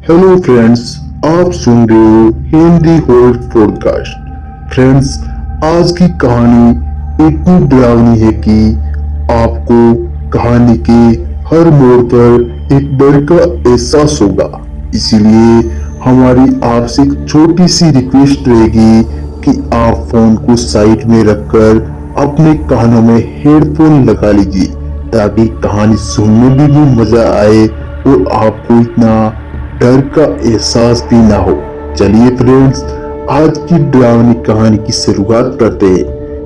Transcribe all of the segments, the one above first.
Hello friends, आप सुन रहे हो हिंदी हॉरर पॉडकास्ट। फ्रेंड्स, आज की कहानी इतनी डरावनी है कि आपको कहानी के हर मोड़ पर एक डर का एहसास होगा। इसीलिए हमारी आपसे एक छोटी सी रिक्वेस्ट रहेगी कि आप फोन को साइड में रखकर अपने कानों में हेडफोन लगा लीजिए, ताकि कहानी सुनने में भी मजा आए और आपको इतना डर का एहसास भी ना हो। चलिए फ्रेंड्स, आज की डरावनी कहानी की शुरुआत करते हैं।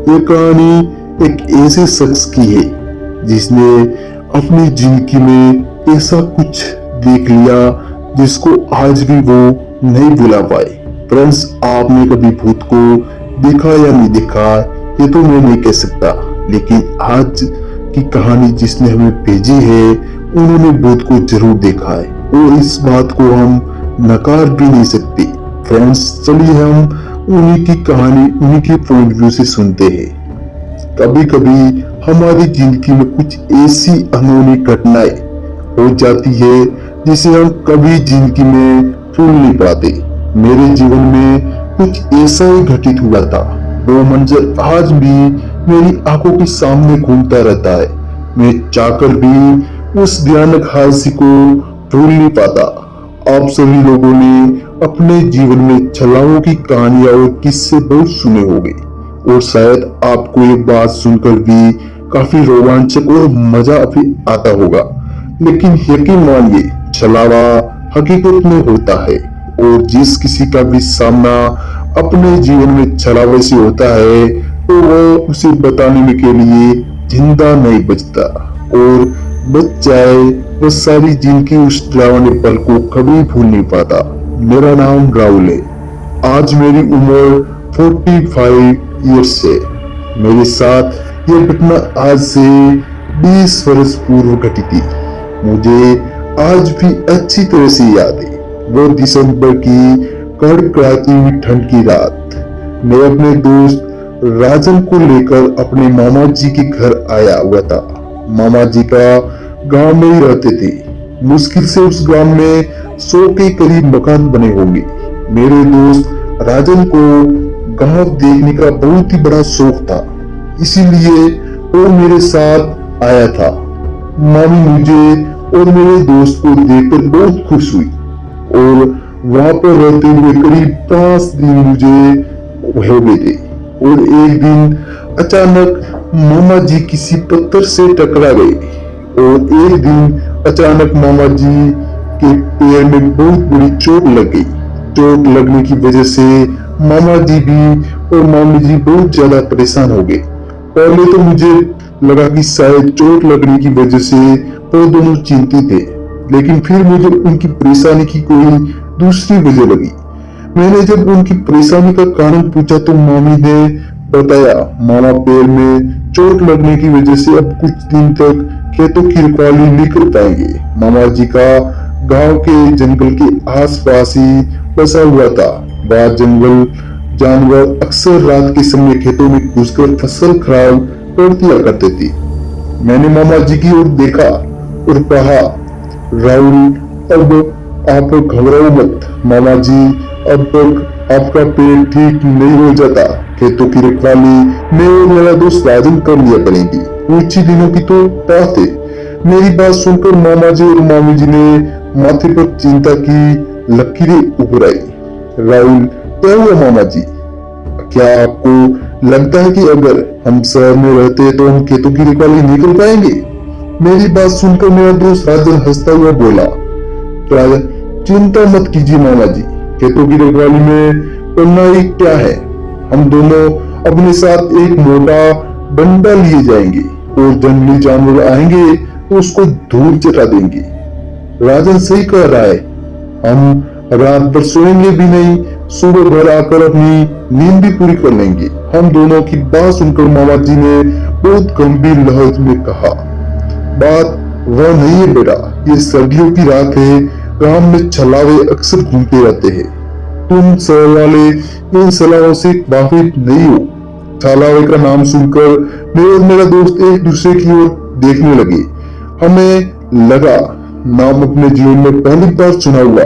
ये कहानी एक ऐसे शख्स की है जिसने अपनी जिंदगी में ऐसा कुछ देख लिया जिसको आज भी वो नहीं भुला पाए। फ्रेंड्स, आपने कभी भूत को देखा या नहीं देखा ये तो मैं नहीं कह सकता, लेकिन आज की कहानी जिसने हमें भेजी है उन्होंने भूत को जरूर देखा है और इस बात को हम नकार भी नहीं सकते। फ्रेंड्स, चलिए हम उन्हीं की कहानी उन्हीं के पॉइंट व्यू से सुनते हैं। कभी कभी हमारी जिंदगी में कुछ ऐसी अनहोनी घटनाएं हो जाती है जिसे हम कभी जिंदगी में भूल नहीं पाते। मेरे जीवन में कुछ ऐसा ही घटित हुआ था। वो मंजर आज भी मेरी आंखों के सामने घूमता रहता है। मैं चाहकर भी उस भयानक हादसे को भूल नहीं पाता। आप सभी लोगों ने अपने जीवन में छलाओं की कहानियां और किस्से बहुत सुने होंगे और शायद आपको ये बात सुनकर भी काफी रोमांचक और मजा भी आता होगा। लेकिन यकीन मानिए, छलावा हकीकत में होता है और जिस किसी का भी सामना अपने जीवन में छलावे से होता है तो वो उसे बताने में के लिए जिंदा नहीं बचता, और बच जाए वो सारी जिंदगी उस डरावने पल को कभी भूल नहीं पाता। मेरा नाम राहुल है। आज मेरी उम्र 45 ईयर्स है। मेरे साथ ये घटना आज से 20 वर्ष पूर्व घटी थी। मुझे आज भी अच्छी तरह से याद है वो दिसंबर की कड़कड़ाती हुई ठंड की रात। मैं अपने दोस्त राजन को लेकर अपने मामा जी के घर आया हुआ था। मामा जी का गांव में ही रहते थे। मुश्किल से उस गांव में 100 के करीब मकान बने होंगे। मेरे दोस्त राजन को गांव देखने का बहुत ही बड़ा शौक था, इसीलिए वो मेरे साथ आया था। मामी मुझे और मेरे दोस्त को देखकर बहुत खुश हुई और वहां पर रहते हुए करीब 5 दिन मुझे हो गए थे। और एक दिन अचानक मामा जी किसी पत्थर से टकरा गए और एक दिन अचानक मामा जी के पैर में बहुत बड़ी चोट लग गई। चोट लगने की वजह से मामा जी भी और मामी जी बहुत ज्यादा परेशान हो गए। पहले तो मुझे लगा कि शायद चोट लगने की वजह से वो दोनों चिंतित थे, लेकिन फिर मुझे उनकी परेशानी की कोई दूसरी वजह लगी। मैंने जब उनकी परेशानी का कारण पूछा तो मामी ने बताया मामा पैर में चोट लगने की वजह से अब कुछ दिन तक खेतों की रखवाली नहीं कर पाएंगे। मामा जी का गांव के जंगल के आसपास ही बसा हुआ था। वह जंगल जानवर अक्सर रात के समय खेतों में घुसकर फसल खराब कर दिया करते थे। मैंने मामा जी की ओर देखा और कहा, राहुल, अब आप घबराओ मत। मामा जी, अब तक आपका पेट ठीक नहीं हो जाता। खेतों की रखवाली मैं और मेरा दोस्त राजन कर लिया करेंगे। कुछ ही दिनों की तो बात है। मेरी बात सुनकर मामा जी और मामी जी ने माथे पर चिंता की लकीरें उभराई। राहुल, क्या हुआ मामा जी? क्या आपको लगता है कि अगर हम शहर में रहते हैं तो हम खेतों की रखवाली नहीं कर पाएंगे? मेरी बात सुनकर मेरा दोस्त राजन हंसता हुआ बोला, राजन, चिंता मत कीजिए मामा जी, खेतों की रखवाली में करना ही क्या है। हम दोनों अपने साथ एक मोटा डंडा लिए जाएंगे और जंगली जानवर आएंगे तो उसको धूल चटा देंगे। राजन सही कह रहा है, हम रात भर सोएंगे भी नहीं, सुबह घर आकर अपनी नींद भी पूरी कर लेंगे। हम दोनों की बात सुनकर मामा जी ने बहुत गंभीर लहज में कहा, बात वह नहीं है बेटा, ये सर्दियों की रात है, गांव में छलावे अक्सर घूमते रहते हैं। तुम शहर वाले इन सलाहों से वाकिफ नहीं हो। छलावे का नाम सुनकर मैं और मेरा दोस्त एक दूसरे की ओर देखने लगे। हमें लगा नाम अपने जीवन में पहली बार सुना हुआ।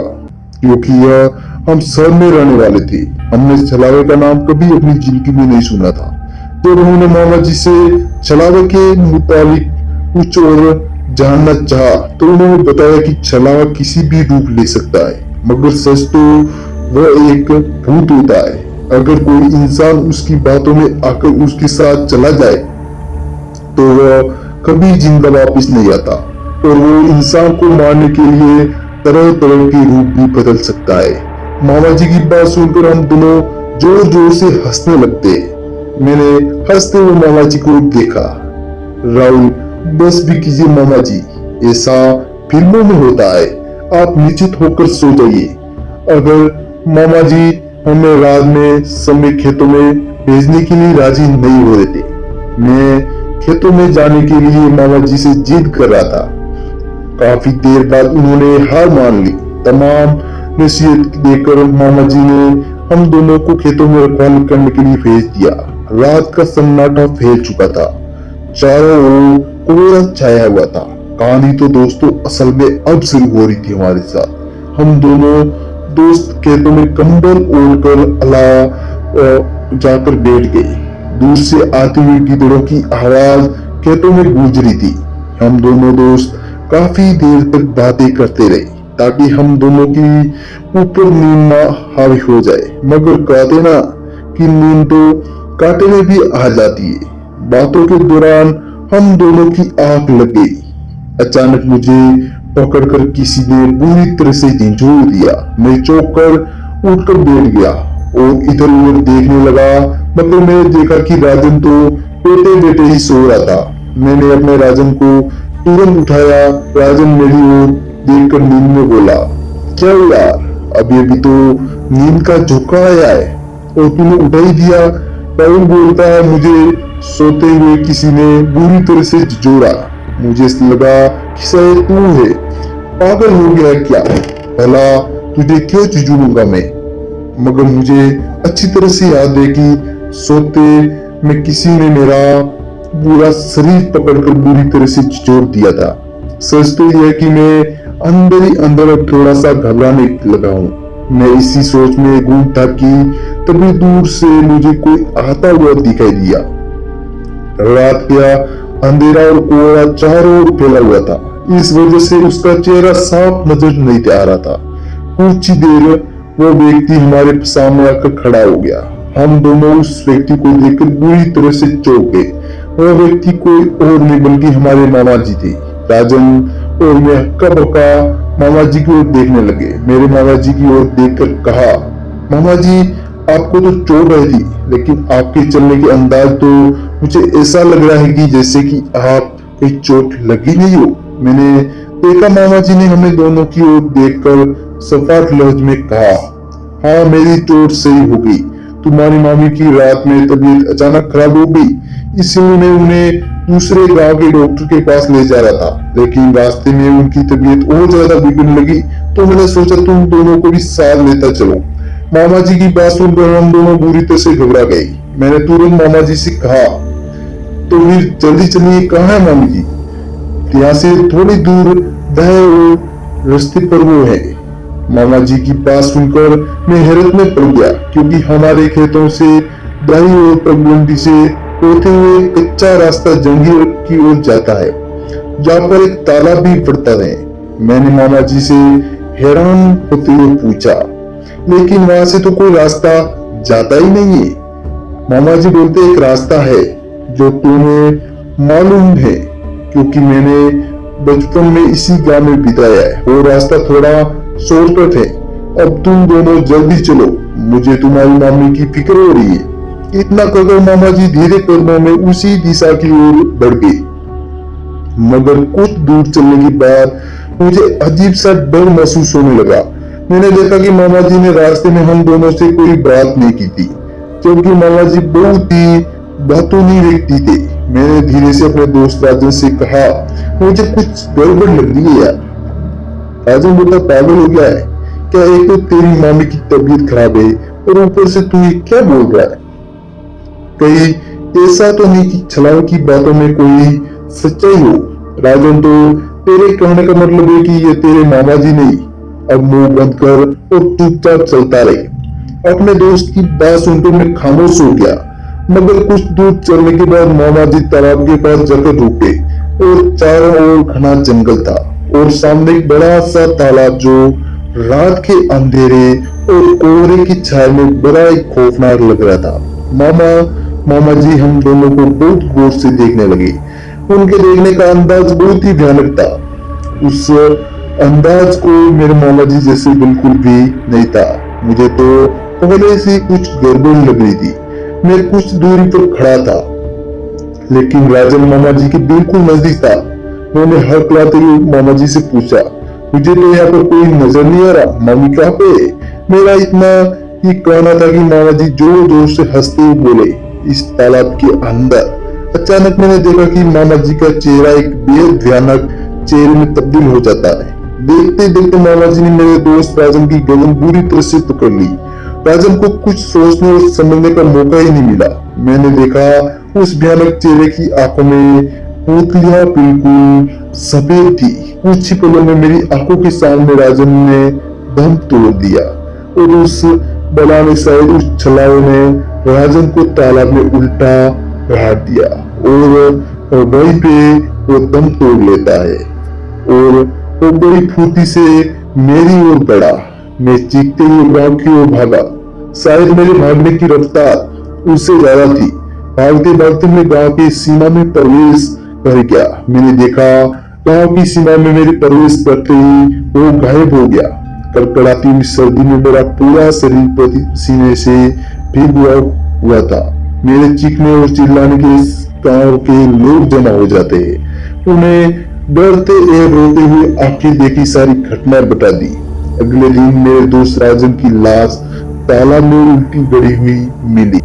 क्योंकि यह हम शहर में रहने वाले थे। हमने छलावे का नाम कभी अपनी जिंदगी में नहीं सुना था। जब उन्होंने मामा जी से छलावे के मुताबिक कुछ और जानना चाहा तो उन्होंने बताया कि छलावा किसी भी रूप ले सकता है, मगर सच तो वह एक भूत होता है। अगर कोई इंसान उसकी बातों में आकर उसके साथ चला जाए तो वह कभी जिंदा वापस नहीं आता और वो इंसान को मारने के लिए तरह तरह के रूप भी बदल सकता है। मामा जी की बात सुनकर हम दोनों जोर जोर से हंसने लगते। मैंने हंसते हुए मामा जी को देखा। राहुल, बस भी कीजिए मामा जी, ऐसा फिल्मों में होता है, आप निश्चित होकर सो जाइए। अगर मामा जी हमें रात में समय खेतों में भेजने के लिए राजी नहीं हो रहे थे। मैं खेतों में जाने के लिए मामा जी से जिद कर रहा था। काफी देर बाद उन्होंने हार मान ली। तमाम नसीहत देकर मामा जी ने हम दोनों को खेतों में रखवाली करने के लिए भेज दिया। रात का सन्नाटा फैल चुका था, चारों ओर कोहरा छाया हुआ था। कहानी तो दोस्तों असल में अब शुरू हो रही थी हमारे साथ। हम दोनों दोस्त खेतों में कंबल ओढ़कर अला जाकर बैठ गए। दूर से आती हुई गिद्धड़ों की आवाज खेतों में गूंज रही थी। हम दोनों दोस्त काफी देर तक बातें करते रहे ताकि हम दोनों की ऊपर नींद ना हावी हो जाए, मगर कहते ना कि नींद तो काटे में भी आ जाती है। बातों के दौरान हम दोनों की आंख लग गई। अचानक मुझे पकड़कर किसी ने बुरी तरह से झंझोड़ दिया। मैं चौंक कर उठकर बैठ गया और इधर उधर देखने लगा, मगर मैंने देखा कि राजन तो बैठे बैठे ही सो रहा था। मैंने अपने राजन को तुरंत उठाया। राजन मेरी ओर देखकर नींद में बोला, क्या यार, अभी अभी तो नींद का झोंका आया है और तूने उठा ही दिया। राहुल बोलता है, मुझे सोते हुए किसी ने बुरी तरह से झंझोड़ा। मुझे लगा कि शायद तू है, पागल हो गया क्या? भला तुझे क्यों झंझोड़ूंगा मैं? मगर मुझे अच्छी तरह से याद है कि सोते में किसी ने मेरा पूरा शरीर पकड़कर बुरी तरह से झंझोड़ दिया था। सच तो यह है कि मैं अंदर ही अंदर अब थोड़ा सा घबराने लगा हूँ। मैं इसी सोच में गुम था कि तभी दूर से मुझे कोई आता हुआ दिखाई दिया। रात का अंधेरा और कोहरा चारों ओर फैला हुआ था, इस वजह से उसका चेहरा साफ नजर नहीं आ रहा था। कुछ ही देर वो व्यक्ति हमारे सामने आकर खड़ा हो गया। हम दोनों उस व्यक्ति को देखकर बुरी तरह से चौंक गए। वह व्यक्ति कोई और नहीं बल्कि हमारे मामा जी थे। राजन और मैं हक्का बक्का मामा जी की ओर देखने लगे। मेरे मामा जी की ओर देखकर कहा, मामा जी आपको तो चोट आई थी, लेकिन आपके चलने के अंदाज तो मुझे ऐसा लग रहा है कि जैसे कि आप कोई चोट लगी नहीं हो। मैंने देखा मामा जी ने हमें दोनों की ओर देखकर सपाट लहज में कहा, हाँ मेरी चोट सही हो गई। तुम्हारी मामी की रात में तबीयत अचानक खराब हो गई, इसलिए मैं उन्हें दूसरे गांव के डॉक्टर के पास ले जा रहा था, लेकिन रास्ते में उनकी तबीयत और ज्यादा बिगड़ने लगी तो मैंने सोचा तुम दोनों को भी साथ लेता चलो। मामा जी की बात सुनकर हम दोनों बुरी तरह से घबरा गए। मैंने तुरंत मामा जी से कहा, तो फिर जल्दी चलिए, कहाँ है मामी जी? यहाँ से थोड़ी दूर दाएं ओर रास्ते पर वो है। मामा जी की बात सुनकर मैं हैरत में पड़ गया, क्योंकि हमारे खेतों से दाई ओर पगडंडी से होते हुए कच्चा रास्ता जंगल की ओर जाता है, जहाँ पर एक तालाब भी पड़ता है। मैंने मामा जी से हैरान होते हुए पूछा, लेकिन वहां से तो कोई रास्ता जाता ही नहीं है। मामा जी बोलते एक रास्ता है जो तुम्हें मालूम है, क्योंकि मैंने बचपन में इसी गांव में बिताया है। वो रास्ता थोड़ा शॉर्टकट है। अब तुम दोनों जल्दी चलो, मुझे तुम्हारी मामी की फिक्र हो रही है। इतना कहकर मामा जी धीरे कदमों में उसी दिशा की ओर बढ़ गए। मगर कुछ दूर चलने के बाद मुझे अजीब सा डर महसूस होने लगा। मैंने देखा कि मामा जी ने रास्ते में हम दोनों से कोई बात नहीं की थी, क्योंकि मामा जी बहुत ही बातूनी व्यक्ति थे। मैंने धीरे से अपने दोस्त राजन से कहा, मुझे कुछ गड़बड़ लग रही है यार। राजन बोला, पागल हो गया है क्या? एक तो तेरी मामी की तबीयत खराब है और ऊपर से तू ये क्या बोल रहा है? कहीं ऐसा तो नहीं कि छलावे की बातों में कोई सच्चाई हो? राजन, तो तेरे कहने का मतलब है कि ये तेरे मामा जी नहीं, अब मुंह बंद कर और चुपचाप चलता रहे। अपने दोस्त की बात सुनकर मैं खामोश हो गया, मगर कुछ दूर चलने के बाद मामा जी तालाब के पास जाकर रुके और चारों ओर घना जंगल था और सामने एक बड़ा सा तालाब जो रात के अंधेरे और कोहरे की छाया में बड़ा ही खौफनाक लग रहा था। मामा जी हम दोनों को बहुत गौर से देखने लगे। उनके देखने का अंदाज बहुत ही भयानक था। उस अंदाज को मेरे मामा जी जैसे बिल्कुल भी नहीं था। मुझे तो पहले से कुछ गड़बड़ लग रही थी। मैं कुछ दूरी पर खड़ा था, लेकिन राजन मामा जी के बिल्कुल नजदीक था। मैंने हकलाते हुए मामा जी से पूछा, मुझे तो यहाँ पर कोई नजर नहीं आ रहा, मामी कहाँ पे? मेरा इतना ही कहना था कि मामा जी जोर जोर से हंसते हुए बोले, इस तालाब के अंदर। अचानक मैंने देखा कि मामा जी का चेहरा एक बेहद भयानक चेहरे में तब्दील हो जाता है। देखते देखते मामा जी ने मेरे दोस्त राजन की गर्दन बुरी तरह से पकड़ ली। राजन को कुछ सोचने और समझने का मौका ही नहीं मिला। मैंने देखा उस भयानक चेहरे की आंखों में पुतलियां बिल्कुल सफेद थी। कुछ ही पलों में मेरी आंखों के सामने राजन ने दम तोड़ दिया और उस बला ने शायद उस छलावे ने राजन को तालाब में उल्टा गाड़ दिया और वहीं पे वो दम तोड़ लेता है और वो बड़ी फुर्ती से मेरी ओर बढ़ा। मैं चीखते हुए गांव की ओर भागा। शायद मेरे भागने की रफ्तार उससे ज्यादा थी। भागते भागते मैं गांव की सीमा में प्रवेश कर गया। मैंने देखा गांव की सीमा में मेरे प्रवेश करते ही वो गायब हो गया। कड़कड़ाती हुई सर्दी में मेरा पूरा शरीर पसीने से भीगा हुआ था। मेरे चीखने और चिल्लाने के गांव के लोग जमा हो जाते हैं। उन्हें डरते एवं रोते हुए आंखें देखी सारी घटना बता दी। अगले दिन मेरे दोस्त राजन की लाश तालाब में उल्टी गड़ी हुई मिली।